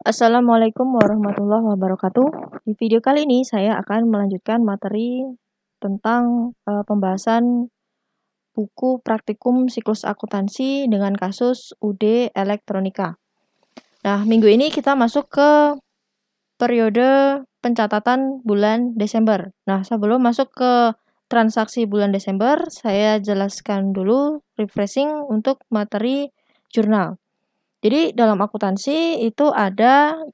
Assalamualaikum warahmatullahi wabarakatuh. Di video kali ini saya akan melanjutkan materi tentang pembahasan buku praktikum siklus akuntansi dengan kasus UD Elektronika. Nah, minggu ini kita masuk ke periode pencatatan bulan Desember. Nah, sebelum masuk ke transaksi bulan Desember, saya jelaskan dulu refreshing untuk materi jurnal. Jadi dalam akuntansi itu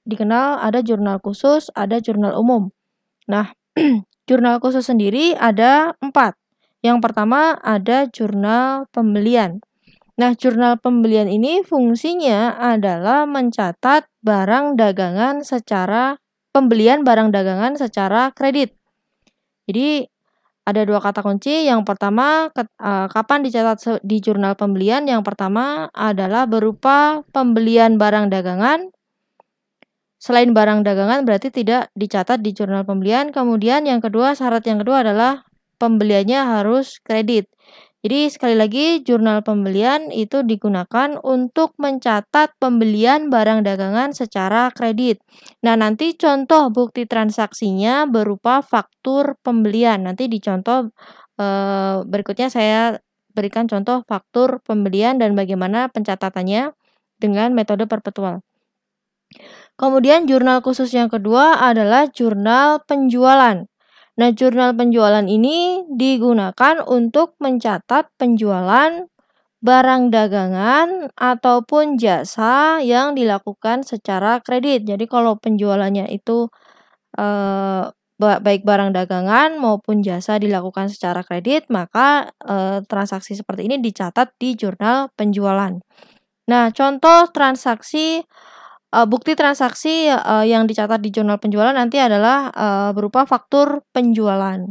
dikenal ada jurnal khusus, ada jurnal umum. Nah, jurnal khusus sendiri ada 4. Yang pertama ada jurnal pembelian. Nah, jurnal pembelian ini fungsinya adalah mencatat pembelian barang dagangan secara kredit. Jadi ada 2 kata kunci. Yang pertama, kapan dicatat di jurnal pembelian? Yang pertama adalah berupa pembelian barang dagangan. Selain barang dagangan berarti tidak dicatat di jurnal pembelian. Kemudian syarat yang kedua adalah pembeliannya harus kredit. Jadi sekali lagi jurnal pembelian itu digunakan untuk mencatat pembelian barang dagangan secara kredit. Nah, nanti contoh bukti transaksinya berupa faktur pembelian. Nanti di contoh berikutnya saya berikan contoh faktur pembelian dan bagaimana pencatatannya dengan metode perpetual. Kemudian jurnal khusus yang kedua adalah jurnal penjualan. Nah, jurnal penjualan ini digunakan untuk mencatat penjualan barang dagangan ataupun jasa yang dilakukan secara kredit. Jadi kalau penjualannya itu baik barang dagangan maupun jasa dilakukan secara kredit, maka transaksi seperti ini dicatat di jurnal penjualan. Nah, contoh bukti transaksi yang dicatat di jurnal penjualan nanti adalah berupa faktur penjualan.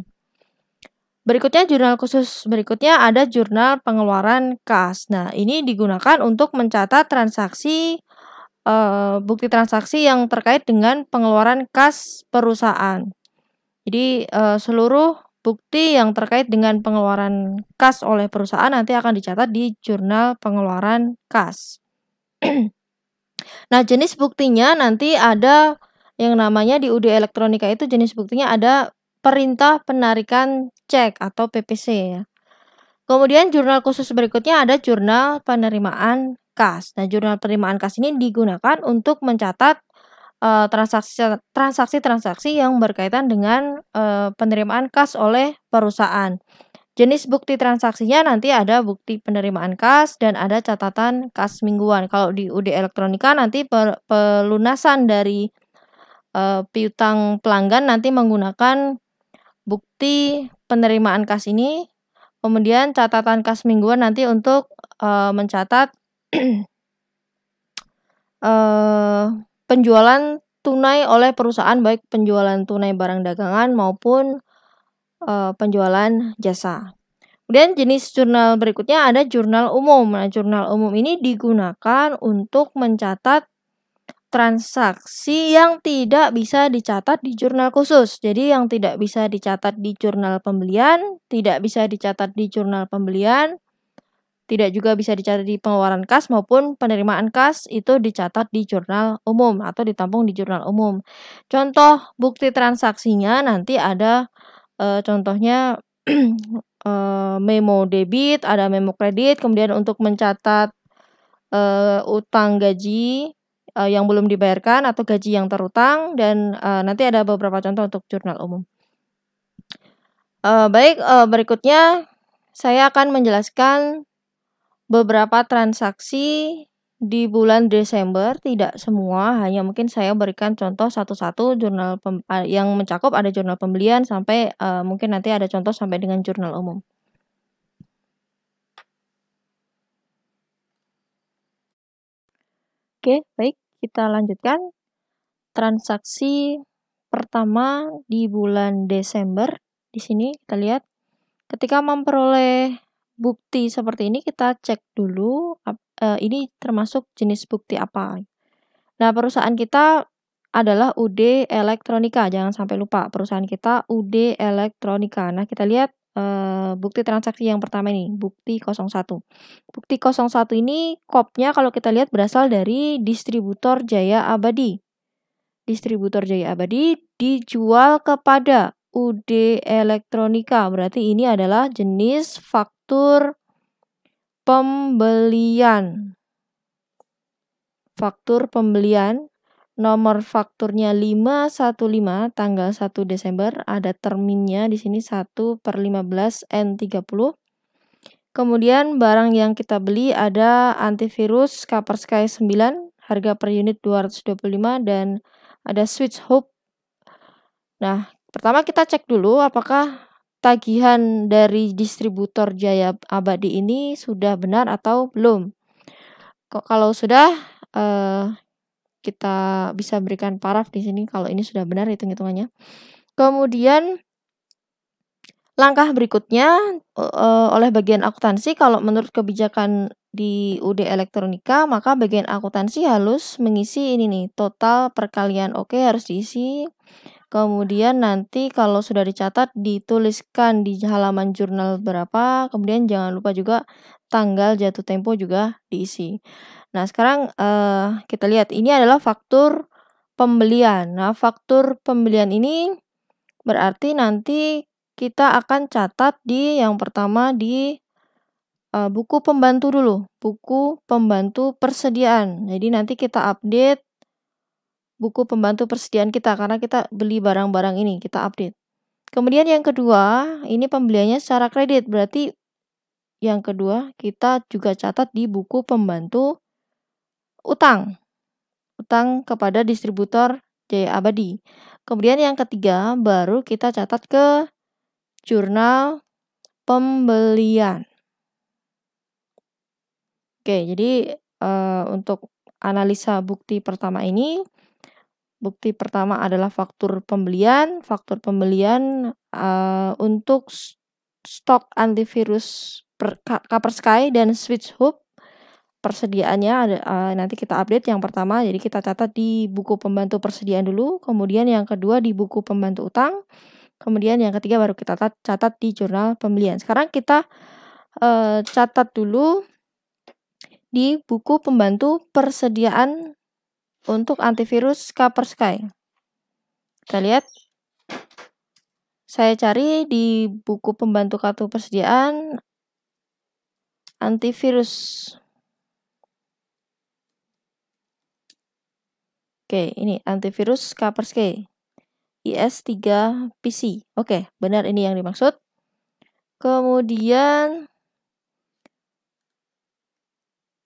Berikutnya jurnal khusus berikutnya ada jurnal pengeluaran kas. Nah, ini digunakan untuk mencatat bukti transaksi yang terkait dengan pengeluaran kas perusahaan. Jadi seluruh bukti yang terkait dengan pengeluaran kas oleh perusahaan nanti akan dicatat di jurnal pengeluaran kas. Nah, jenis buktinya nanti ada yang namanya di UD Elektronika itu jenis buktinya ada perintah penarikan cek atau PPC ya. Kemudian jurnal khusus berikutnya ada jurnal penerimaan kas. Nah, jurnal penerimaan kas ini digunakan untuk mencatat transaksi-transaksi yang berkaitan dengan penerimaan kas oleh perusahaan. Jenis bukti transaksinya nanti ada bukti penerimaan kas dan ada catatan kas mingguan. Kalau di UD Elektronika nanti pelunasan dari piutang pelanggan nanti menggunakan bukti penerimaan kas ini. Kemudian catatan kas mingguan nanti untuk mencatat penjualan tunai oleh perusahaan, baik penjualan tunai barang dagangan maupun penjualan jasa. Kemudian jenis jurnal berikutnya ada jurnal umum. Nah, jurnal umum ini digunakan untuk mencatat transaksi yang tidak bisa dicatat di jurnal khusus. Jadi yang tidak bisa dicatat di jurnal pembelian, tidak bisa dicatat di jurnal pembelian, tidak juga bisa dicatat di pengeluaran kas maupun penerimaan kas itu dicatat di jurnal umum atau ditampung di jurnal umum. Contoh bukti transaksinya nanti ada contohnya memo debit, ada memo kredit, kemudian untuk mencatat utang gaji yang belum dibayarkan atau gaji yang terutang, dan nanti ada beberapa contoh untuk jurnal umum. Berikutnya saya akan menjelaskan beberapa transaksi di bulan Desember, tidak semua, hanya mungkin saya berikan contoh satu-satu jurnal yang mencakup ada jurnal pembelian sampai mungkin nanti ada contoh sampai dengan jurnal umum. Oke, baik, kita lanjutkan. Transaksi pertama di bulan Desember. Di sini kita lihat ketika memperoleh bukti seperti ini kita cek dulu ini termasuk jenis bukti apa. Nah, perusahaan kita adalah UD Elektronika, jangan sampai lupa perusahaan kita UD Elektronika. Nah, kita lihat bukti transaksi yang pertama ini, bukti 01. Bukti 01 ini kopnya kalau kita lihat berasal dari distributor Jaya Abadi. distributor Jaya Abadi dijual kepada UD Elektronika. Berarti ini adalah jenis faktur pembelian. Faktur pembelian. Nomor fakturnya 515 tanggal 1 Desember. Ada terminnya di sini 1/15 N30. Kemudian barang yang kita beli ada antivirus Kaspersky 9, harga per unit 225, dan ada switch hub. Nah, pertama kita cek dulu apakah tagihan dari distributor Jaya Abadi ini sudah benar atau belum. Kalau sudah, kita bisa berikan paraf di sini kalau ini sudah benar hitung-hitungannya. Kemudian langkah berikutnya oleh bagian akuntansi, kalau menurut kebijakan di UD Elektronika, maka bagian akuntansi harus mengisi ini nih, total perkalian oke harus diisi. Kemudian nanti kalau sudah dicatat dituliskan di halaman jurnal berapa, kemudian jangan lupa juga tanggal jatuh tempo juga diisi. Nah, sekarang kita lihat ini adalah faktur pembelian. Nah, faktur pembelian ini berarti nanti kita akan catat di yang pertama di buku pembantu dulu, buku pembantu persediaan. Jadi nanti kita update buku pembantu persediaan kita karena kita beli barang-barang ini, kita update. Kemudian yang kedua, ini pembeliannya secara kredit. Berarti yang kedua kita juga catat di buku pembantu utang. Utang kepada distributor Jaya Abadi. Kemudian yang ketiga baru kita catat ke jurnal pembelian. Oke, jadi untuk analisa bukti pertama ini, bukti pertama adalah faktur pembelian. Faktur pembelian untuk stok antivirus Kaspersky dan switch hub persediaannya ada, nanti kita update yang pertama. Jadi kita catat di buku pembantu persediaan dulu, kemudian yang kedua di buku pembantu utang, kemudian yang ketiga baru kita catat di jurnal pembelian. Sekarang kita catat dulu di buku pembantu persediaan untuk antivirus Kaspersky. Kita lihat. Saya cari di buku pembantu kartu persediaan antivirus. Oke, ini antivirus Kaspersky IS3 PC. Oke, benar ini yang dimaksud. Kemudian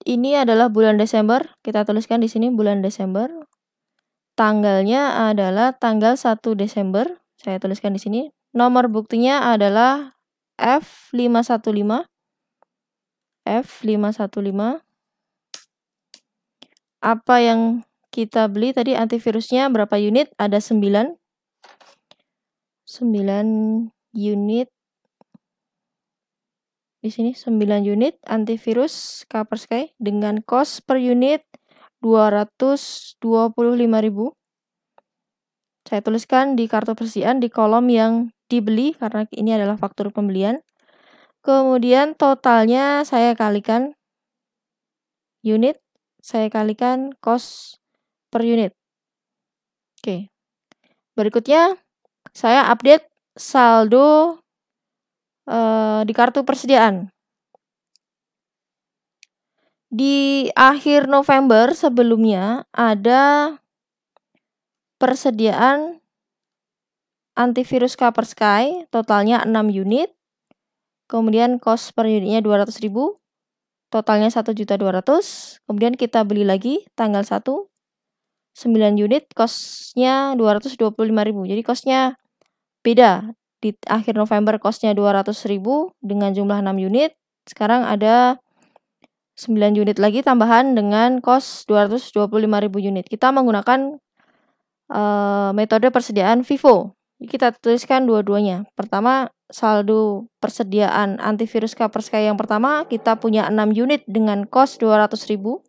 ini adalah bulan Desember. Kita tuliskan di sini bulan Desember. Tanggalnya adalah tanggal 1 Desember. Saya tuliskan di sini. Nomor buktinya adalah F515. F515. Apa yang kita beli tadi antivirusnya berapa unit? Ada 9. 9 unit. Di sini 9 unit antivirus Kaspersky dengan cost per unit 225.000. Saya tuliskan di kartu persediaan di kolom yang dibeli karena ini adalah faktur pembelian. Kemudian totalnya saya kalikan unit, saya kalikan cost per unit. Oke. Berikutnya saya update saldo di kartu persediaan. Di akhir November sebelumnya ada persediaan antivirus Kaspersky, totalnya 6 unit. Kemudian cost per unitnya 200.000. Totalnya 1.200.000. Kemudian kita beli lagi tanggal 1. 9 unit, costnya 225.000. Jadi costnya beda. Di akhir November costnya 200.000 dengan jumlah 6 unit. Sekarang ada 9 unit lagi tambahan dengan cost 225.000 unit. Kita menggunakan metode persediaan FIFO. Kita tuliskan dua-duanya. Pertama, saldo persediaan antivirus Kaspersky yang pertama, kita punya 6 unit dengan cost 200.000.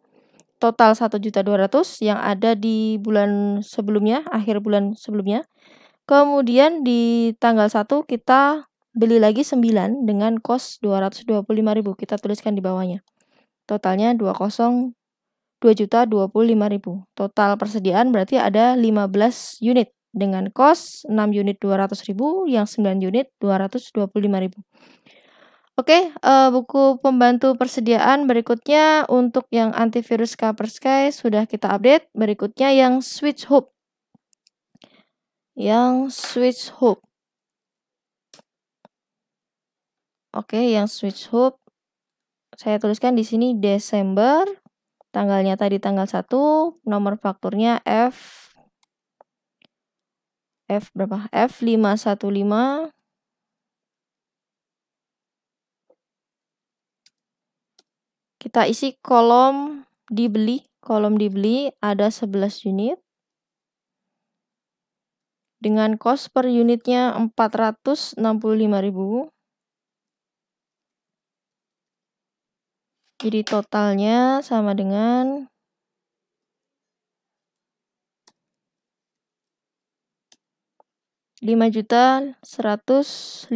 Total 1.200.000 yang ada di bulan sebelumnya, akhir bulan sebelumnya. Kemudian di tanggal 1 kita beli lagi 9 dengan cost 225.000. Kita tuliskan di bawahnya. Totalnya 202.000. 2.025.000. Total persediaan berarti ada 15 unit dengan kos 6 unit 200.000, yang 9 unit 225.000. Oke, buku pembantu persediaan berikutnya untuk yang antivirus Kaspersky sudah kita update. Berikutnya yang SwitchHub. Oke, yang SwitchHub saya tuliskan di sini Desember. Tanggalnya tadi tanggal 1, nomor fakturnya berapa? F515. Kita isi kolom dibeli. Kolom dibeli ada 11 unit. Dengan kos per unitnya 465.000. Jadi totalnya sama dengan 5.115.000.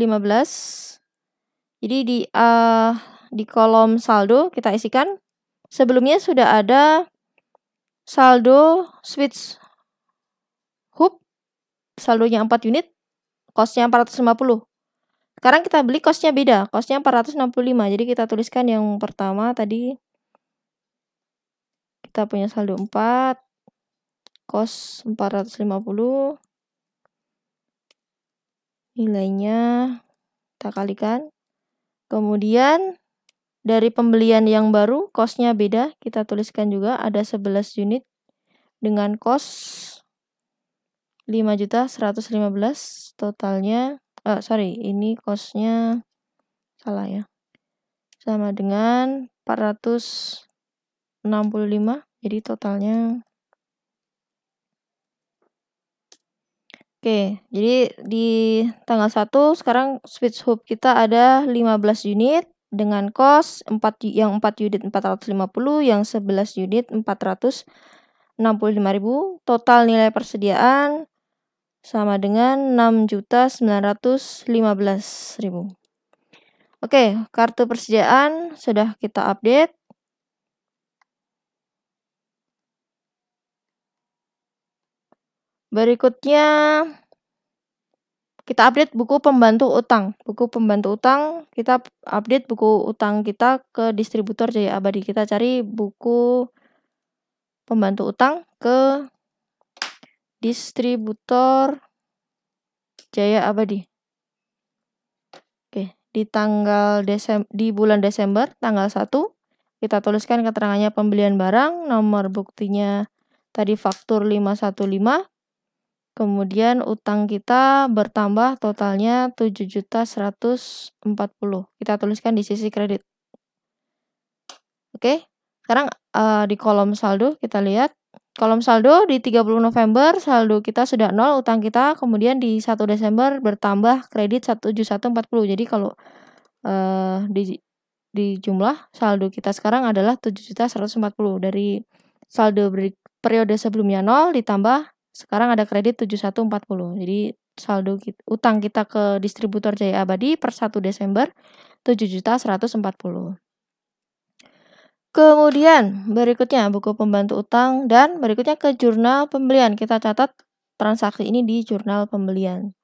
Jadi di kolom saldo kita isikan. Sebelumnya sudah ada saldo SwitchHub, saldonya 4 unit, kosnya 450. Sekarang kita beli kosnya beda, kosnya 465. Jadi kita tuliskan yang pertama tadi kita punya saldo 4, kos 450. Nilainya kita kalikan. Kemudian dari pembelian yang baru, kosnya beda. Kita tuliskan juga ada 11 unit dengan kos 5.115. Totalnya, ini kosnya salah ya. Sama dengan 465. Jadi totalnya. Oke, jadi di tanggal 1 sekarang SwitchHub kita ada 15 unit. Dengan kos 4 unit 450, yang 11 unit 465.000. Total nilai persediaan sama dengan 6.915.000. Oke, kartu persediaan sudah kita update. Berikutnya kita update buku pembantu utang. Buku pembantu utang, kita update buku utang kita ke distributor Jaya Abadi. Kita cari buku pembantu utang ke distributor Jaya Abadi. Oke, di bulan Desember tanggal 1 kita tuliskan keterangannya pembelian barang, nomor buktinya tadi faktur 515. Kemudian utang kita bertambah totalnya 7.140. Kita tuliskan di sisi kredit. Oke, sekarang di kolom saldo kita lihat. Kolom saldo di 30 November saldo kita sudah 0 utang kita. Kemudian di 1 Desember bertambah kredit 7.140. Jadi kalau di jumlah saldo kita sekarang adalah 7.140. Dari saldo periode sebelumnya 0 ditambah sekarang ada kredit 7.140. Jadi saldo utang kita ke distributor Jaya Abadi per 1 Desember 7.140. Kemudian berikutnya buku pembantu utang dan berikutnya ke jurnal pembelian. Kita catat transaksi ini di jurnal pembelian.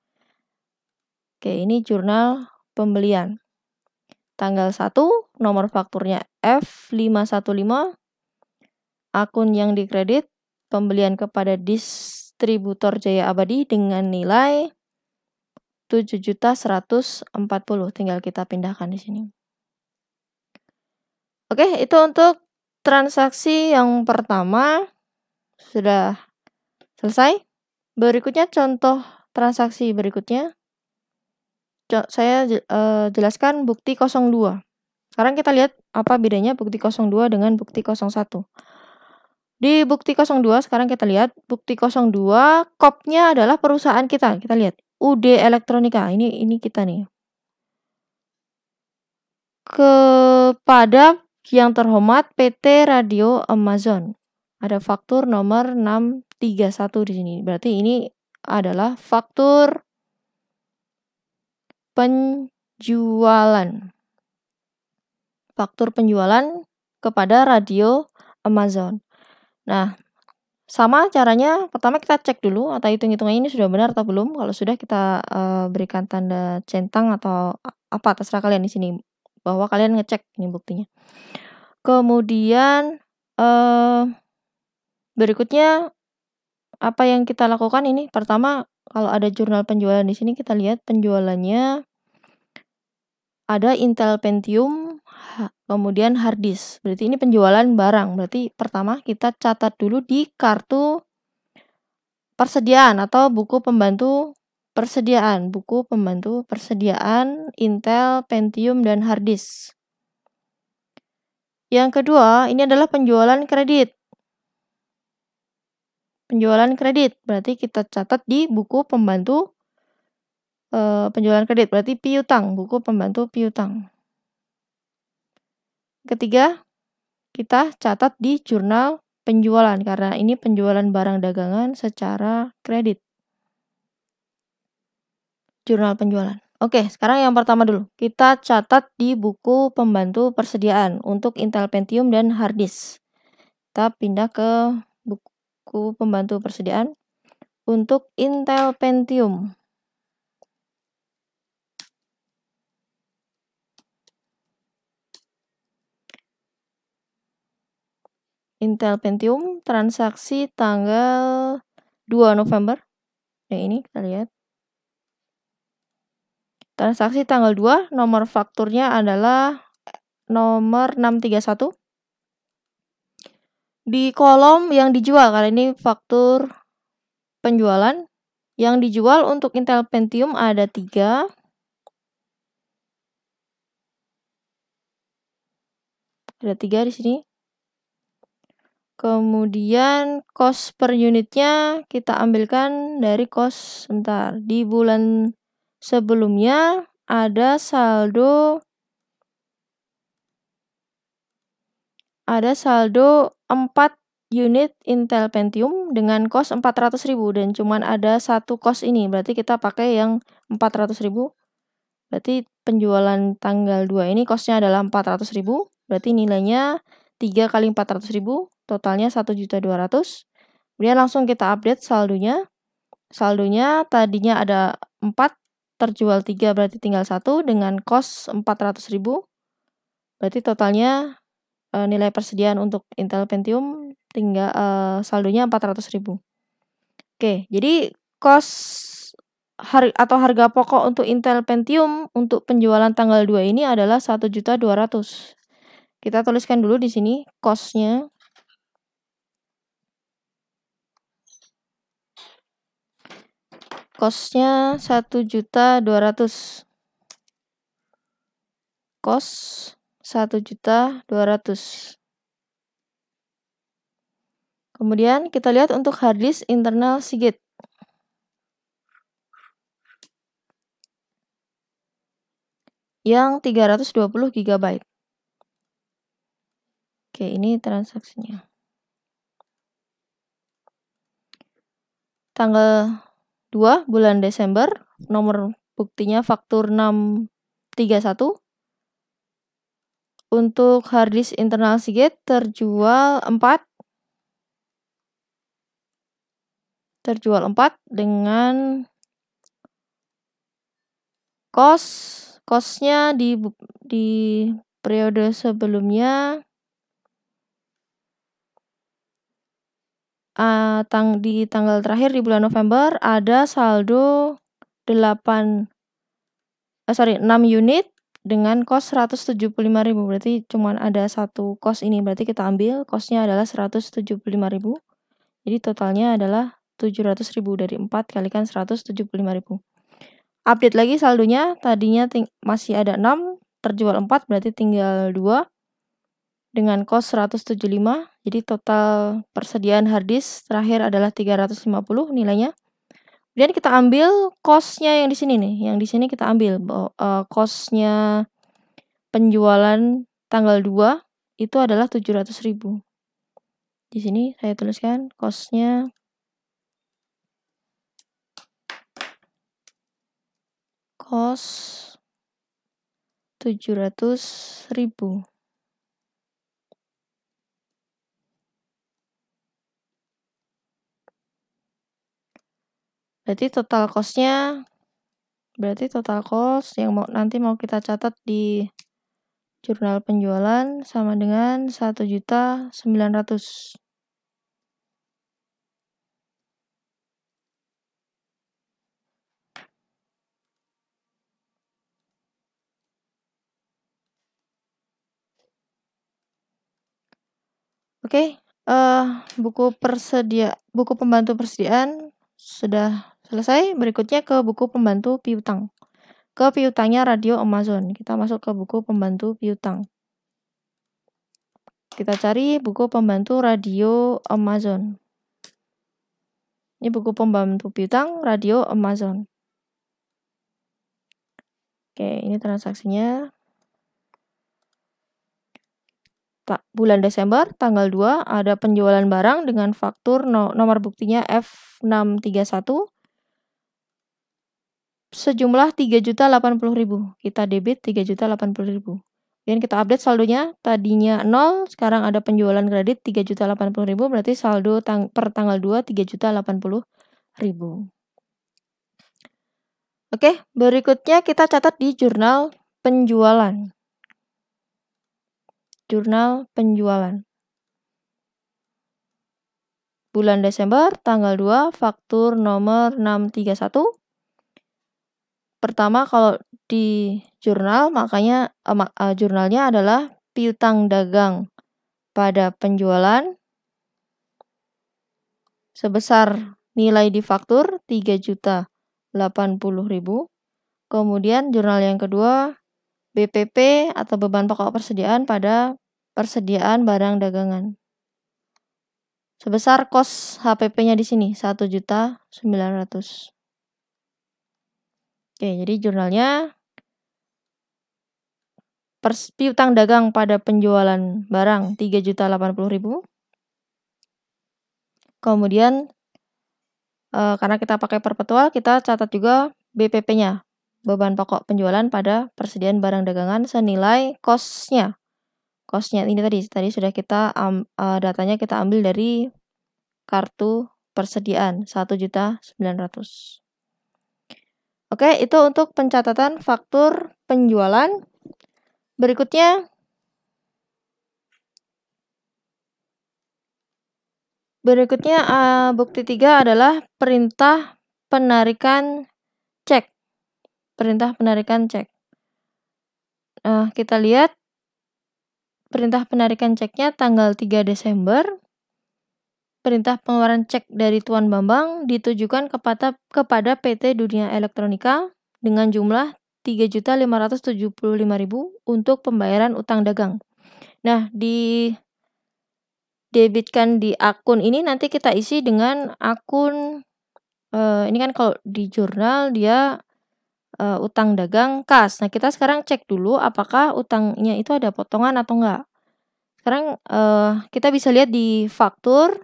Oke, ini jurnal pembelian. Tanggal 1, nomor fakturnya F515. Akun yang dikredit pembelian kepada distributor Jaya Abadi dengan nilai 7.140. Tinggal kita pindahkan di sini. Oke, itu untuk transaksi yang pertama sudah selesai. Berikutnya contoh transaksi berikutnya. Saya jelaskan bukti 02. Sekarang kita lihat apa bedanya bukti 02 dengan bukti 01. Di bukti 02 sekarang kita lihat bukti 02 kopnya adalah perusahaan kita. Kita lihat UD Elektronika. Ini kita nih. Kepada yang terhormat PT Radio Amazon. Ada faktur nomor 631 di sini. Berarti ini adalah faktur penjualan. Faktur penjualan kepada Radio Amazon. Nah, sama caranya, pertama kita cek dulu atau hitung-hitungannya ini sudah benar atau belum. Kalau sudah, kita berikan tanda centang atau apa, terserah kalian di sini, bahwa kalian ngecek ini buktinya. Kemudian berikutnya apa yang kita lakukan ini, pertama kalau ada jurnal penjualan di sini, kita lihat penjualannya ada Intel Pentium, kemudian hard disk. Berarti ini penjualan barang. Berarti pertama kita catat dulu di kartu persediaan atau buku pembantu persediaan. Buku pembantu persediaan Intel Pentium dan hard disk. Yang kedua, ini adalah penjualan kredit. Penjualan kredit, berarti kita catat di buku pembantu penjualan kredit, berarti piutang, buku pembantu piutang. Ketiga, kita catat di jurnal penjualan, karena ini penjualan barang dagangan secara kredit. Jurnal penjualan. Oke, sekarang yang pertama dulu. Kita catat di buku pembantu persediaan untuk Intel Pentium dan hard disk. Kita pindah ke buku pembantu persediaan untuk Intel Pentium. Intel Pentium transaksi tanggal 2 November. Yang ini kita lihat. Transaksi tanggal 2, nomor fakturnya adalah nomor 631. Di kolom yang dijual, karena ini faktur penjualan. Yang dijual untuk Intel Pentium ada 3. Ada 3 di sini. Kemudian cost per unitnya kita ambilkan dari cost, sebentar, di bulan sebelumnya ada saldo 4 unit Intel Pentium dengan cost 400.000 dan cuman ada 1 cost ini, berarti kita pakai yang 400.000. Berarti penjualan tanggal 2 ini costnya adalah 400.000, berarti nilainya 3 kali 400.000, totalnya 1.200.000. Kemudian langsung kita update saldonya. Saldonya tadinya ada 4, terjual 3, berarti tinggal 1 dengan cost 400.000. Berarti totalnya nilai persediaan untuk Intel Pentium tinggal saldonya 400.000. Oke, jadi cost atau harga pokok untuk Intel Pentium untuk penjualan tanggal 2 ini adalah 1.200.000. Kita tuliskan dulu di sini cost-nya. Cost-nya 1.200.000. Cost 1.200.000. Kemudian kita lihat untuk hard disk internal Seagate. Yang 320 GB. Oke, ini transaksinya. Tanggal 2 bulan Desember, nomor buktinya faktur 631. Untuk hard disk internal Seagate terjual 4. Terjual 4 dengan cost-nya di periode sebelumnya di tanggal terakhir di bulan November ada saldo 6 unit dengan cost 175.000, berarti cuma ada 1 cost ini, berarti kita ambil cost-nya adalah 175.000. Jadi totalnya adalah 700.000, dari 4 kalikan 175.000. Update lagi saldonya, tadinya masih ada 6, terjual 4, berarti tinggal 2 dengan cost 175. Jadi total persediaan hard disk terakhir adalah 350 nilainya. Kemudian kita ambil cost-nya yang di sini nih. Yang di sini kita ambil cost-nya penjualan tanggal 2 itu adalah 700.000. Di sini saya tuliskan cost-nya cost 700.000. Berarti total cost-nya, berarti total cost yang nanti mau kita catat di jurnal penjualan sama dengan 1.900.000. Oke, buku pembantu persediaan sudah selesai. Berikutnya ke buku pembantu piutang. Ke piutangnya Radio Amazon. Kita masuk ke buku pembantu piutang. Kita cari buku pembantu Radio Amazon. Ini buku pembantu piutang Radio Amazon. Oke, ini transaksinya. Bulan Desember tanggal 2 ada penjualan barang dengan faktur nomor buktinya F631 sejumlah 3.080.000. Kita debit 3.080.000. Dan kita update saldonya, tadinya 0, sekarang ada penjualan kredit 3.080.000, berarti saldo per tanggal 2 3.080.000. Oke, berikutnya kita catat di jurnal penjualan. Jurnal penjualan. Bulan Desember tanggal 2 faktur nomor 631. Pertama kalau di jurnal makanya jurnalnya adalah piutang dagang pada penjualan sebesar nilai di faktur 3.080.000. Kemudian jurnal yang kedua BPP atau beban pokok persediaan pada persediaan barang dagangan. Sebesar kos HPP-nya di sini 1.900.000. Oke, jadi jurnalnya piutang dagang pada penjualan barang 3.080.000. Kemudian karena kita pakai perpetual, kita catat juga BPP-nya, beban pokok penjualan pada persediaan barang dagangan senilai cost-nya. Cost-nya ini tadi sudah kita datanya kita ambil dari kartu persediaan 1.900.000. Oke, itu untuk pencatatan faktur penjualan. Berikutnya bukti 3 adalah perintah penarikan cek. Perintah penarikan cek. Kita lihat perintah penarikan ceknya tanggal 3 Desember. Perintah pengeluaran cek dari Tuan Bambang ditujukan kepada PT Dunia Elektronika dengan jumlah 3.575.000 untuk pembayaran utang dagang. Nah, debitkan di akun ini nanti kita isi dengan akun ini kan kalau di jurnal dia utang dagang kas. Nah, kita sekarang cek dulu apakah utangnya itu ada potongan atau enggak. Sekarang kita bisa lihat di faktur,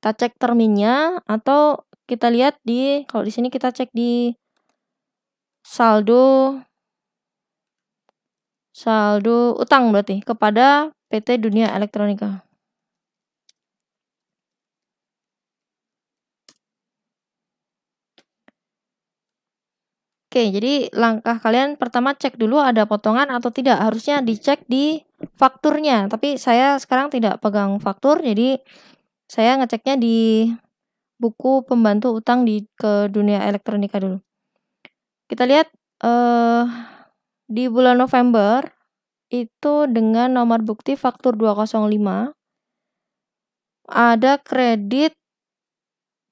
kita cek terminnya, atau kita lihat kalau di sini kita cek di saldo utang berarti kepada PT Dunia Elektronika. Oke, jadi langkah kalian pertama cek dulu ada potongan atau tidak. Harusnya dicek di fakturnya, tapi saya sekarang tidak pegang faktur, jadi saya ngeceknya di buku pembantu utang ke Dunia Elektronika dulu. Kita lihat di bulan November itu dengan nomor bukti faktur 205 ada kredit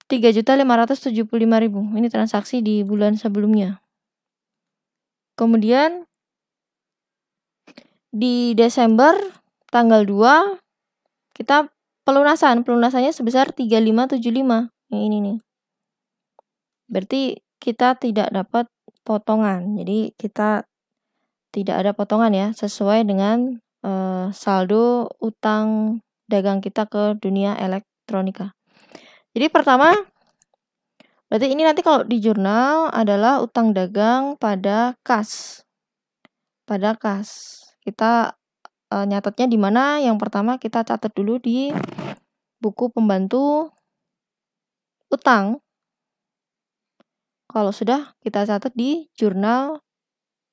3.575.000. Ini transaksi di bulan sebelumnya. Kemudian di Desember tanggal 2 kita pelunasannya sebesar 3.575. Yang ini nih. Berarti kita tidak dapat potongan. Jadi kita tidak ada potongan ya, sesuai dengan saldo utang dagang kita ke Dunia Elektronika. Jadi pertama, berarti ini nanti kalau di jurnal adalah utang dagang pada kas. Pada kas. Kita nyatetnya di mana? Yang pertama kita catat dulu di buku pembantu utang. Kalau sudah, kita catat di jurnal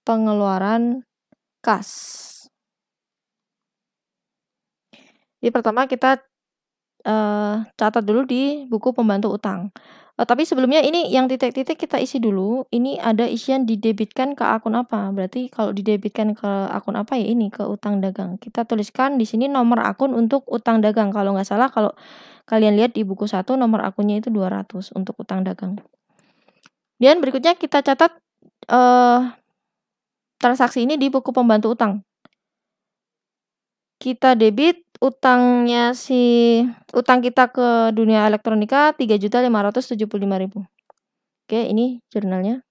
pengeluaran kas. Jadi pertama kita catat dulu di buku pembantu utang. Tapi sebelumnya ini yang titik-titik kita isi dulu, ini ada isian didebitkan ke akun apa. Berarti kalau didebitkan ke akun apa ya ini, ke utang dagang. Kita tuliskan di sini nomor akun untuk utang dagang. Kalau nggak salah kalau kalian lihat di buku 1 nomor akunnya itu 200 untuk utang dagang. Dan berikutnya kita catat transaksi ini di buku pembantu utang. Kita debit utang kita ke Dunia Elektronika 3.575.000. Oke, ini jurnalnya.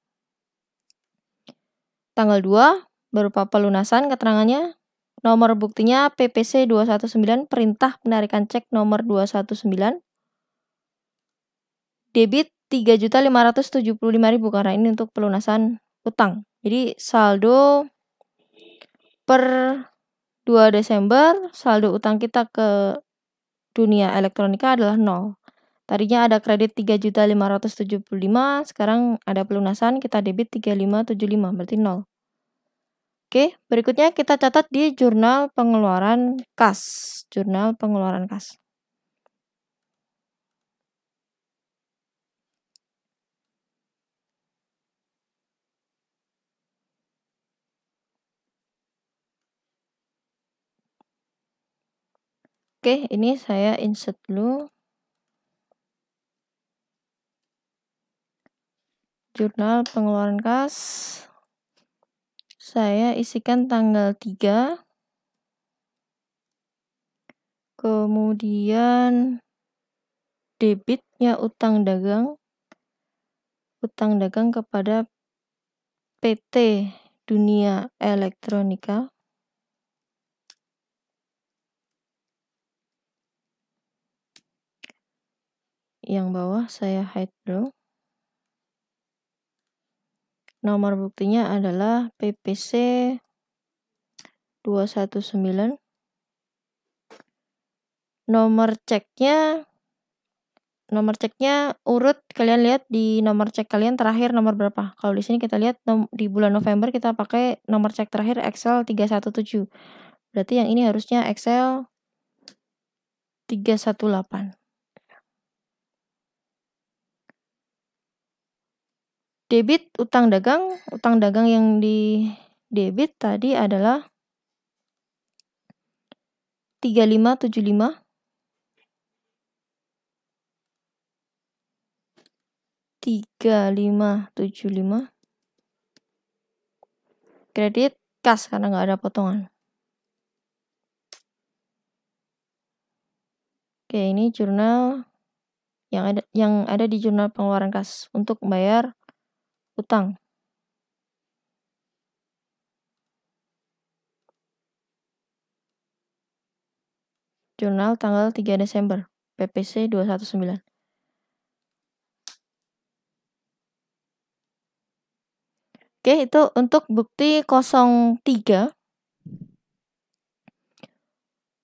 Tanggal 2 berupa pelunasan keterangannya. Nomor buktinya PPC 219 perintah penarikan cek nomor 219. Debit 3.575.000 karena ini untuk pelunasan utang. Jadi saldo per 2 Desember saldo utang kita ke Dunia Elektronika adalah 0. Tadinya ada kredit 3.575, sekarang ada pelunasan kita debit 3.575, berarti 0. Oke, berikutnya kita catat di jurnal pengeluaran kas. Jurnal pengeluaran kas. Oke, ini saya insert dulu. Jurnal pengeluaran kas. Saya isikan tanggal 3. Kemudian debitnya utang dagang. Utang dagang kepada PT Dunia Elektronika. Yang bawah saya hide dulu. Nomor buktinya adalah PPC 219. Nomor ceknya urut, kalian lihat di nomor cek kalian terakhir nomor berapa. Kalau di sini kita lihat di bulan November kita pakai nomor cek terakhir Excel 317. Berarti yang ini harusnya Excel 318. Debit utang dagang yang di debit tadi adalah 3575. 3575. Kredit kas karena nggak ada potongan. Oke, ini jurnal yang ada di jurnal pengeluaran kas untuk membayar utang. Jurnal tanggal 3 Desember, PPC 219. Oke, itu untuk bukti 03.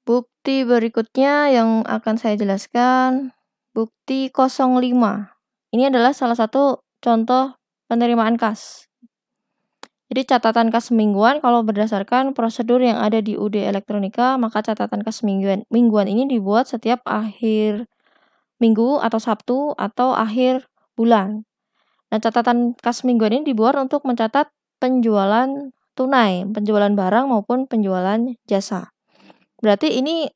Bukti berikutnya yang akan saya jelaskan, bukti 05. Ini adalah salah satu contoh penerimaan kas. Jadi catatan kas mingguan kalau berdasarkan prosedur yang ada di UD Elektronika, maka catatan kas mingguan ini dibuat setiap akhir minggu atau Sabtu atau akhir bulan. Nah, catatan kas mingguan ini dibuat untuk mencatat penjualan tunai, penjualan barang maupun penjualan jasa. Berarti ini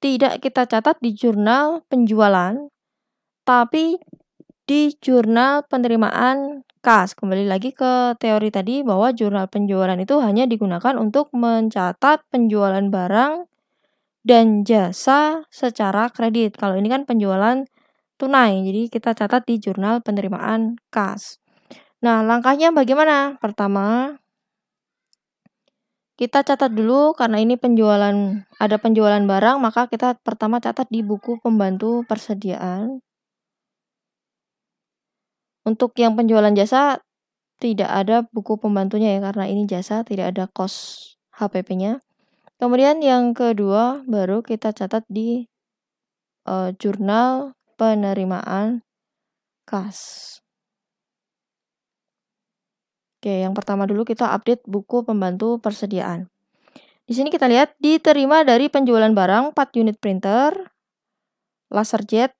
tidak kita catat di jurnal penjualan, tapi di jurnal penerimaan kas. Kembali lagi ke teori tadi bahwa jurnal penjualan itu hanya digunakan untuk mencatat penjualan barang dan jasa secara kredit. Kalau ini kan penjualan tunai, jadi kita catat di jurnal penerimaan kas. Nah, langkahnya bagaimana? Pertama, kita catat dulu karena ini ada penjualan barang, maka kita pertama catat di buku pembantu persediaan. Untuk yang penjualan jasa tidak ada buku pembantunya ya karena ini jasa, tidak ada kos HPP-nya. Kemudian yang kedua baru kita catat di jurnal penerimaan kas. Oke, yang pertama dulu kita update buku pembantu persediaan. Di sini kita lihat diterima dari penjualan barang 4 unit printer, LaserJet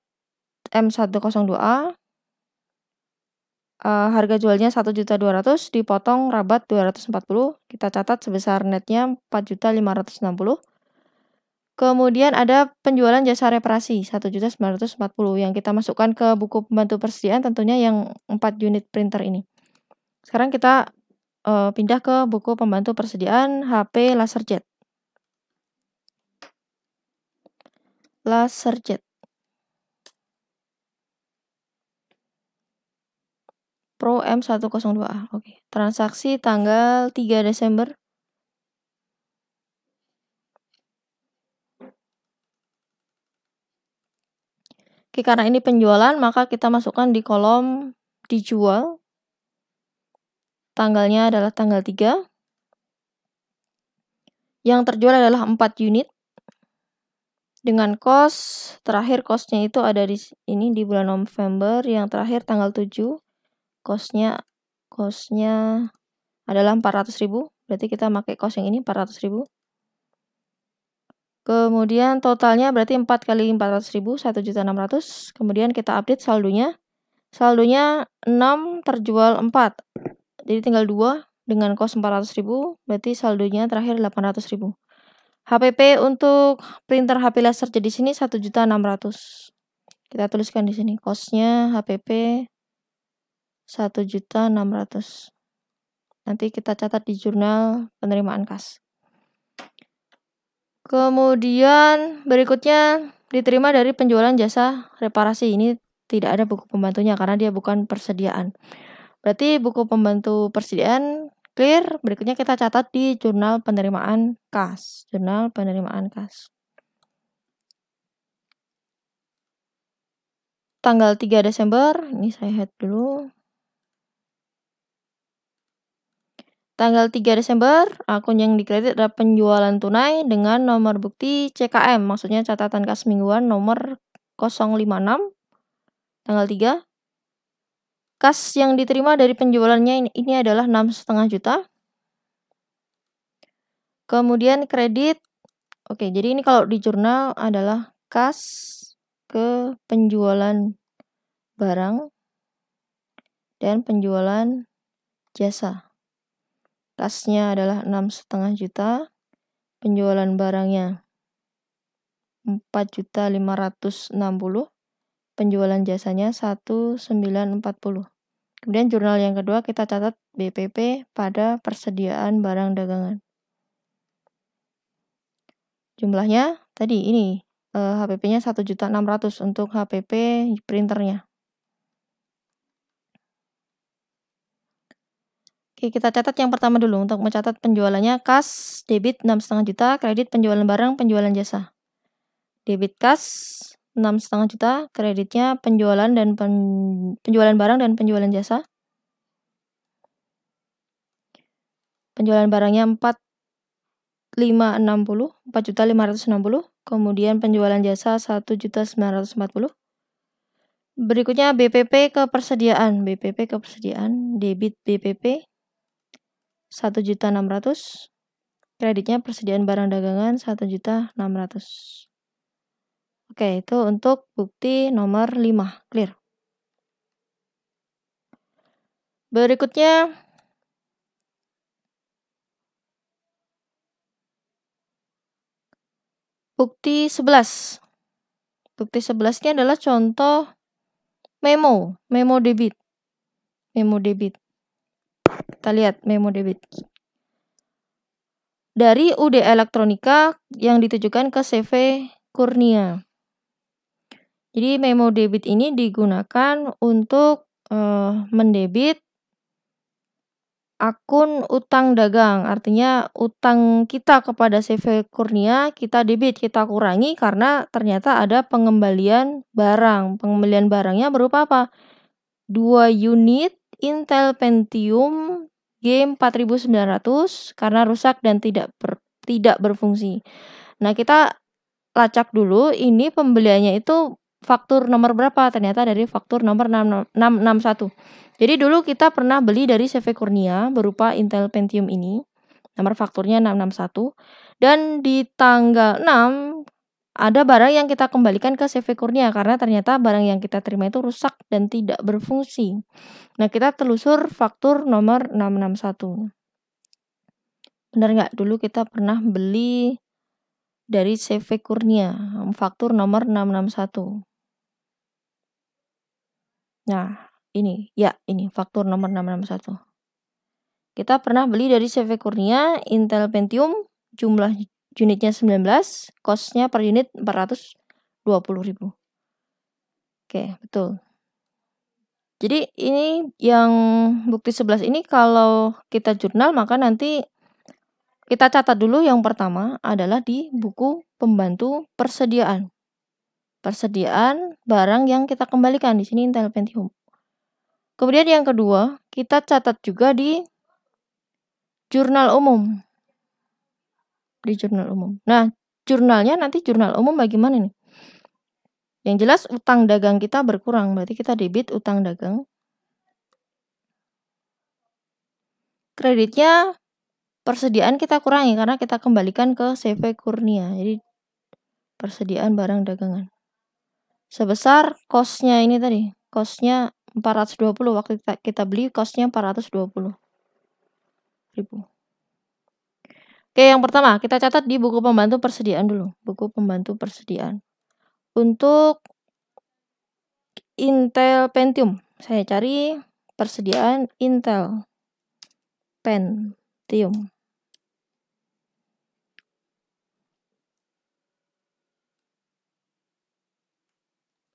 M102A, harga jualnya 1.200.000 dipotong rabat 240, kita catat sebesar netnya 4.560. Kemudian ada penjualan jasa reparasi 1.940 yang kita masukkan ke buku pembantu persediaan, tentunya yang 4 unit printer ini. Sekarang kita pindah ke buku pembantu persediaan HP LaserJet. LaserJet. Pro M102A. Oke. Transaksi tanggal 3 Desember. Oke, karena ini penjualan, maka kita masukkan di kolom dijual. Tanggalnya adalah tanggal 3. Yang terjual adalah 4 unit. Dengan cost, terakhir costnya itu ada di ini di bulan November, yang terakhir tanggal 7. Costnya adalah 400.000, berarti kita pakai cost yang ini 400.000. Kemudian totalnya berarti 4 kali 400.000, 1.600.000. Kemudian kita update saldonya. Saldonya 6 terjual 4. Jadi tinggal 2 dengan cost 400.000, berarti saldonya terakhir 800.000. HPP untuk printer HP LaserJet di sini 1.600.000. Kita tuliskan di sini costnya HPP 1.600.000. Nanti kita catat di jurnal penerimaan kas. Kemudian berikutnya diterima dari penjualan jasa reparasi. Ini tidak ada buku pembantunya karena dia bukan persediaan. Berarti buku pembantu persediaan clear. Berikutnya kita catat di jurnal penerimaan kas. Jurnal penerimaan kas. Tanggal 3 Desember, ini saya head dulu. Tanggal 3 Desember, akun yang dikredit adalah penjualan tunai dengan nomor bukti CKM, maksudnya catatan kas mingguan nomor 056, tanggal 3. Kas yang diterima dari penjualannya ini adalah 6,5 juta. Kemudian kredit, oke, jadi ini kalau di jurnal adalah kas ke penjualan barang dan penjualan jasa. Kasnya adalah 6,5 juta, penjualan barangnya 4.560, penjualan jasanya 1.940. Kemudian jurnal yang kedua kita catat BPP pada persediaan barang dagangan. Jumlahnya tadi ini HPP-nya 1.600.000 untuk HPP printernya. Oke, kita catat yang pertama dulu. Untuk mencatat penjualannya, kas debit 6,5 juta, kredit penjualan barang, penjualan jasa. Debit kas 6,5 juta, kreditnya penjualan barang dan penjualan jasa. Penjualan barangnya 4.560, kemudian penjualan jasa 1.940. Berikutnya BPP ke persediaan, debit BPP 1.600.000, kreditnya persediaan barang dagangan 1.600.000. Oke, itu untuk bukti nomor 5, clear. Berikutnya bukti 11. Bukti 11 ini adalah contoh memo debit. Kita lihat memo debit. Dari UD Elektronika yang ditujukan ke CV Kurnia. Jadi memo debit ini digunakan untuk mendebit akun utang dagang. Artinya utang kita kepada CV Kurnia kita debit, kita kurangi karena ternyata ada pengembalian barang. Pengembalian barangnya berupa apa? 2 unit Intel Pentium G4900 karena rusak dan tidak berfungsi. Nah, kita lacak dulu ini pembeliannya itu faktur nomor berapa? Ternyata dari faktur nomor 661. Jadi dulu kita pernah beli dari CV Kurnia berupa Intel Pentium ini. Nomor fakturnya 661. Dan di tanggal 6 ada barang yang kita kembalikan ke CV Kurnia karena ternyata barang yang kita terima itu rusak dan tidak berfungsi. Nah, kita telusur faktur nomor 661. Benar nggak? Dulu kita pernah beli dari CV Kurnia, faktur nomor 661. Nah, ini faktur nomor 661. Kita pernah beli dari CV Kurnia Intel Pentium, jumlah unitnya 19, cost-nya per unit 420.000. Oke, betul. Jadi ini yang bukti 11 ini kalau kita jurnal maka nanti kita catat dulu yang pertama adalah di buku pembantu persediaan. Persediaan barang yang kita kembalikan, di sini Intel Pentium. Kemudian yang kedua, kita catat juga di jurnal umum. Di jurnal umum. Nah, jurnalnya nanti jurnal umum bagaimana nih? Yang jelas utang dagang kita berkurang, berarti kita debit utang dagang. Kreditnya persediaan kita kurangi karena kita kembalikan ke CV Kurnia. Jadi persediaan barang dagangan. Sebesar cost-nya ini tadi, cost-nya 420, waktu kita beli cost-nya 420.000. Oke, yang pertama kita catat di buku pembantu persediaan dulu. Buku pembantu persediaan. Untuk Intel Pentium, saya cari persediaan Intel Pentium.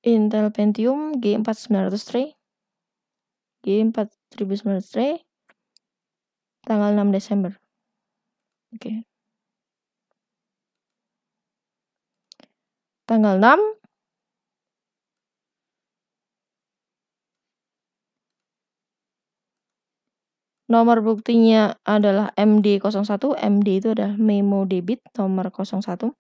Intel Pentium G4900 G4900 tanggal 6 Desember. Oke. Tanggal 6 nomor buktinya adalah MD01. MD itu adalah memo debit nomor 01.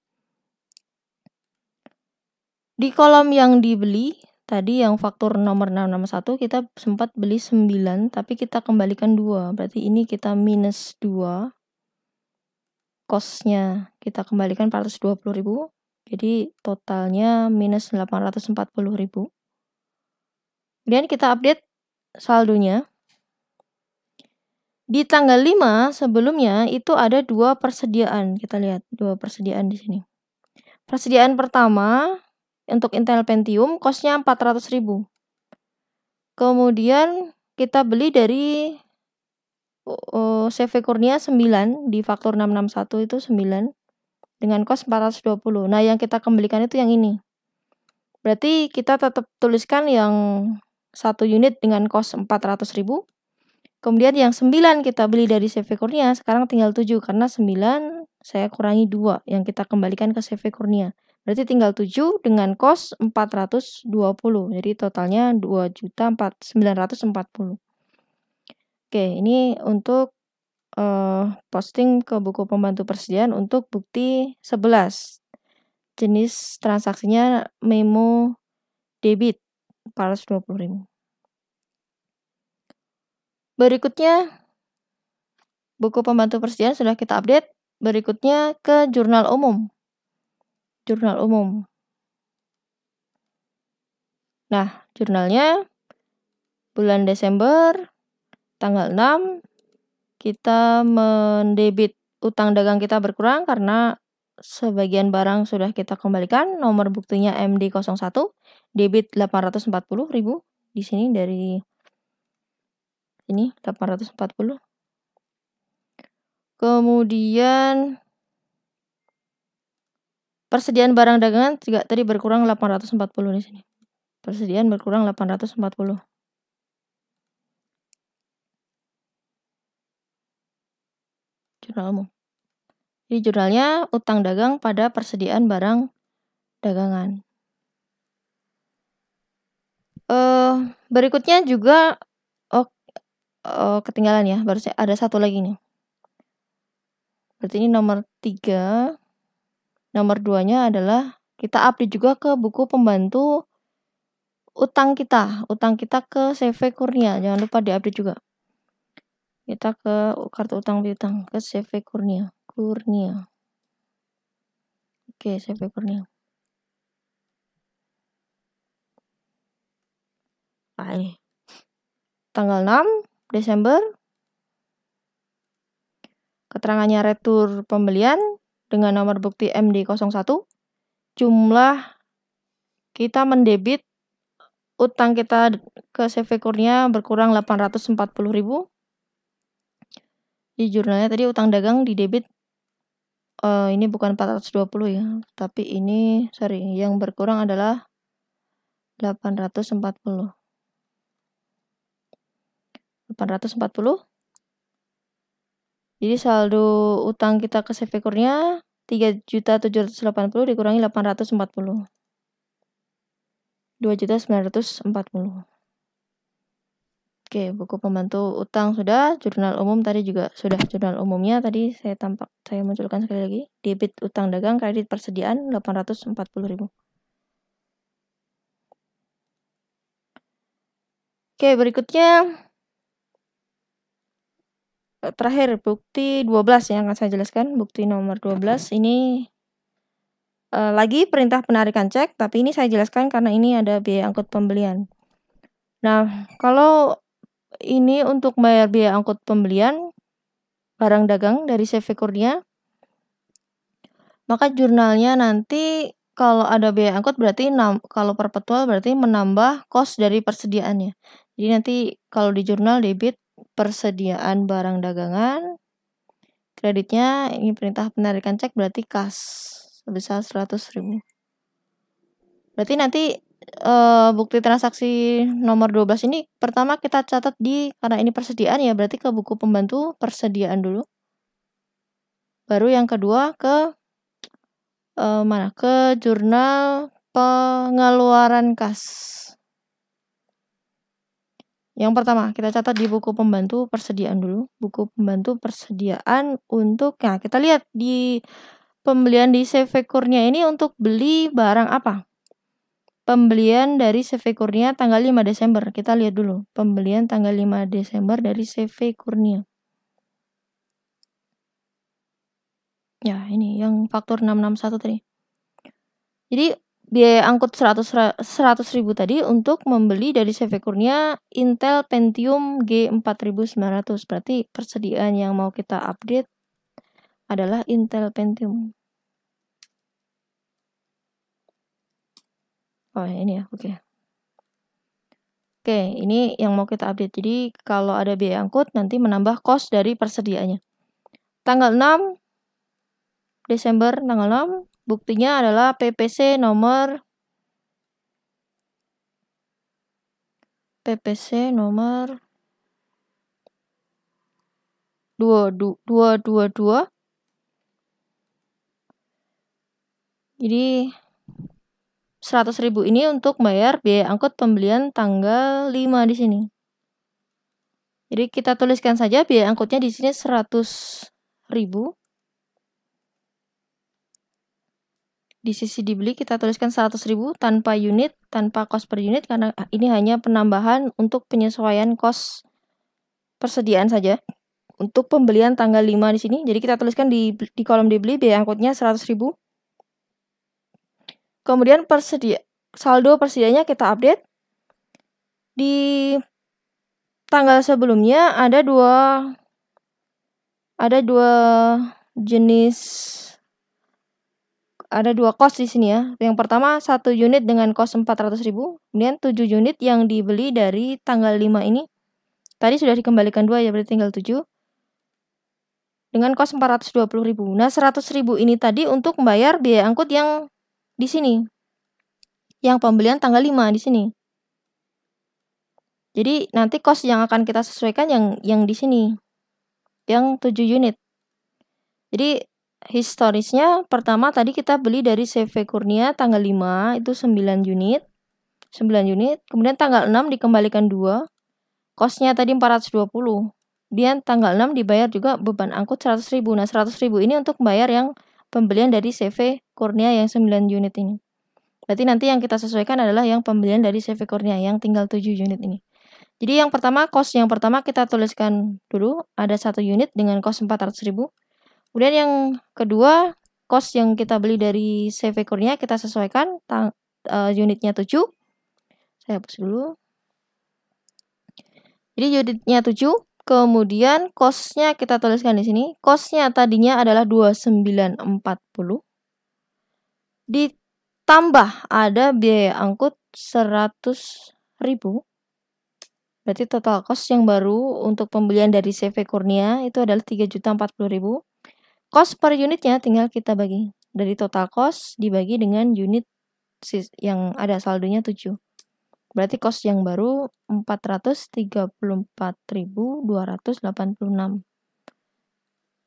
Di kolom yang dibeli tadi yang faktur nomor 661 kita sempat beli 9 tapi kita kembalikan 2. Berarti ini kita minus 2. Cost-nya kita kembalikan 420.000. Jadi totalnya minus 840.000. Kemudian kita update saldonya. Di tanggal 5 sebelumnya itu ada 2 persediaan. Kita lihat 2 persediaan di sini. Persediaan pertama untuk Intel Pentium cost-nya 400.000. Kemudian kita beli dari CV Kurnia 9 di faktur 661 itu 9 dengan cost 420. Nah, yang kita kembalikan itu yang ini. Berarti kita tetap tuliskan yang 1 unit dengan cost 400.000. Kemudian yang 9 kita beli dari CV Kurnia, sekarang tinggal 7 karena 9 saya kurangi 2 yang kita kembalikan ke CV Kurnia. Berarti tinggal 7 dengan cost 420. Jadi totalnya 2.940. Oke, ini untuk posting ke buku pembantu persediaan untuk bukti 11. Jenis transaksinya memo debit 420.000. Berikutnya buku pembantu persediaan sudah kita update. Berikutnya ke jurnal umum. Jurnal umum. Nah, jurnalnya bulan Desember tanggal 6 kita mendebit utang dagang kita berkurang karena sebagian barang sudah kita kembalikan. Nomor buktinya MD01, debit 840.000. Di sini dari ini 840. Kemudian persediaan barang dagangan juga tadi berkurang 840 di sini. Persediaan berkurang 840. Jurnal umum. Jadi jurnalnya utang dagang pada persediaan barang dagangan. Berikutnya juga ketinggalan ya, baru ada satu lagi nih. Berarti ini nomor 3. Nomor 2-nya adalah kita update juga ke buku pembantu utang kita ke CV Kurnia. Jangan lupa diupdate juga. Kita ke kartu utang piutang ke CV Kurnia. Oke, CV Kurnia. Nah, ini. Tanggal 6 Desember. Keterangannya retur pembelian dengan nomor bukti MD01. Jumlah kita mendebit utang kita ke CV Kurnia berkurang 840.000. Di jurnalnya tadi utang dagang di debit ini bukan 420 ya, tapi ini yang berkurang adalah 840. Jadi saldo utang kita ke CV Kurnia 3.780 dikurangi 840. 2.940. Oke, buku pembantu utang sudah, jurnal umum tadi juga sudah. Jurnal umumnya tadi saya munculkan sekali lagi. Debit utang dagang, kredit persediaan 840.000. Oke, berikutnya terakhir bukti 12 yang akan saya jelaskan. Bukti nomor 12 ini lagi perintah penarikan cek, tapi ini saya jelaskan karena ini ada biaya angkut pembelian. Nah, kalau ini untuk bayar biaya angkut pembelian barang dagang dari CV Kurnia, maka jurnalnya nanti kalau ada biaya angkut berarti kalau perpetual berarti menambah kos dari persediaannya. Jadi nanti kalau di jurnal debit persediaan barang dagangan, kreditnya ini perintah penarikan cek berarti kas sebesar 100.000. Berarti nanti bukti transaksi nomor 12 ini pertama kita catat karena ini persediaan ya, berarti ke buku pembantu persediaan dulu. Baru yang kedua ke ke jurnal pengeluaran kas. Yang pertama kita catat di buku pembantu persediaan dulu. Buku pembantu persediaan untuk, nah kita lihat di pembelian di CV Kurnia ini untuk beli barang apa? Pembelian dari CV Kurnia tanggal 5 Desember. Kita lihat dulu. Pembelian tanggal 5 Desember dari CV Kurnia. Ya, ini yang faktur 661 tadi. Jadi, biaya angkut 100.000 tadi untuk membeli dari CV Kurnia Intel Pentium G4900. Berarti persediaan yang mau kita update adalah Intel Pentium. Oh, ini ya, oke. Oke, ini yang mau kita update. Jadi, kalau ada biaya angkut, nanti menambah kos dari persediaannya. Tanggal 6 Desember, tanggal 6, buktinya adalah PPC nomor 222. Jadi 100.000 ini untuk bayar biaya angkut pembelian tanggal 5 di sini. Jadi kita tuliskan saja biaya angkutnya di sini 100.000. Di sisi dibeli kita tuliskan 100.000 tanpa unit, tanpa kos per unit karena ini hanya penambahan untuk penyesuaian kos persediaan saja. Untuk pembelian tanggal 5 di sini. Jadi kita tuliskan di kolom dibeli biaya angkutnya 100.000. Kemudian saldo persediaannya kita update. Di tanggal sebelumnya ada dua jenis, ada dua kos di sini ya. Yang pertama 1 unit dengan kos 400.000, kemudian 7 unit yang dibeli dari tanggal 5 ini. Tadi sudah dikembalikan 2 ya, berarti tinggal 7. Dengan kos 420.000. Nah, 100.000 ini tadi untuk membayar biaya angkut yang di sini. Yang pembelian tanggal 5 di sini. Jadi nanti kos yang akan kita sesuaikan yang di sini. Yang 7 unit. Jadi historisnya pertama tadi kita beli dari CV Kurnia tanggal 5 itu 9 unit. 9 unit. Kemudian tanggal 6 dikembalikan 2. Kosnya tadi 420. Kemudian tanggal 6 dibayar juga beban angkut 100.000. Nah, 100.000 ini untuk bayar yang pembelian dari CV Kurnia yang 9 unit ini. Berarti nanti yang kita sesuaikan adalah yang pembelian dari CV Kurnia yang tinggal 7 unit ini. Jadi yang pertama, cost yang pertama kita tuliskan dulu, ada 1 unit dengan cost 400.000. Kemudian yang kedua, cost yang kita beli dari CV Kurnia kita sesuaikan, unitnya 7. Saya hapus dulu. Jadi unitnya 7, kemudian cost-nya kita tuliskan di sini. Cost-nya tadinya adalah 2940. Ditambah ada biaya angkut 100.000. Berarti total cost yang baru untuk pembelian dari CV Kurnia itu adalah 3.040.000. Cost per unitnya tinggal kita bagi. Dari total cost dibagi dengan unit yang ada saldonya 7. Berarti cost yang baru 434.286.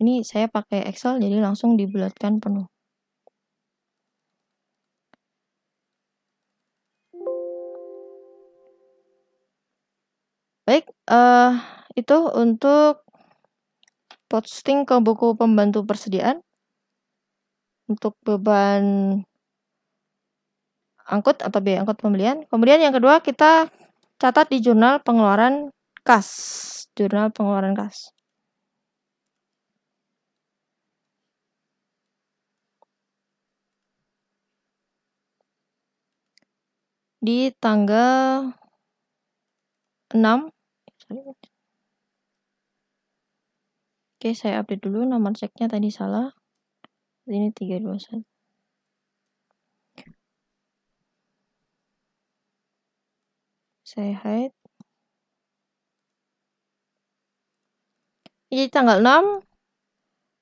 Ini saya pakai Excel jadi langsung dibulatkan penuh. Baik, itu untuk posting ke buku pembantu persediaan. Untuk beban angkut atau biaya angkut pembelian. Kemudian yang kedua kita catat di jurnal pengeluaran kas. Jurnal pengeluaran kas. Di tanggal 6. Oke, saya update dulu, nomor ceknya tadi salah. Ini 321. Saya hide. Jadi tanggal 6,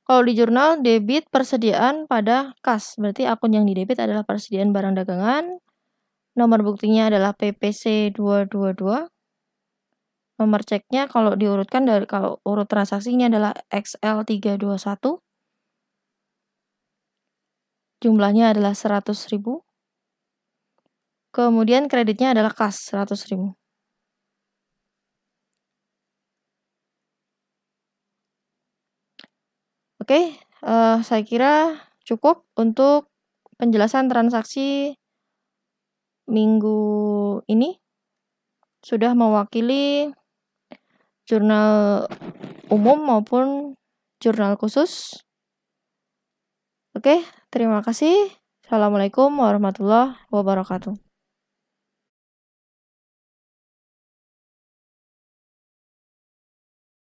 kalau di jurnal debit persediaan pada kas. Berarti akun yang didebit adalah persediaan barang dagangan. Nomor buktinya adalah PPC 222. Nomor ceknya kalau diurutkan dari kalau urut transaksinya adalah XL321. Jumlahnya adalah 100.000. Kemudian kreditnya adalah kas 100.000. Oke, saya kira cukup untuk penjelasan transaksi minggu ini. Sudah mewakili jurnal umum maupun jurnal khusus. Oke, terima kasih. Assalamualaikum warahmatullahi wabarakatuh.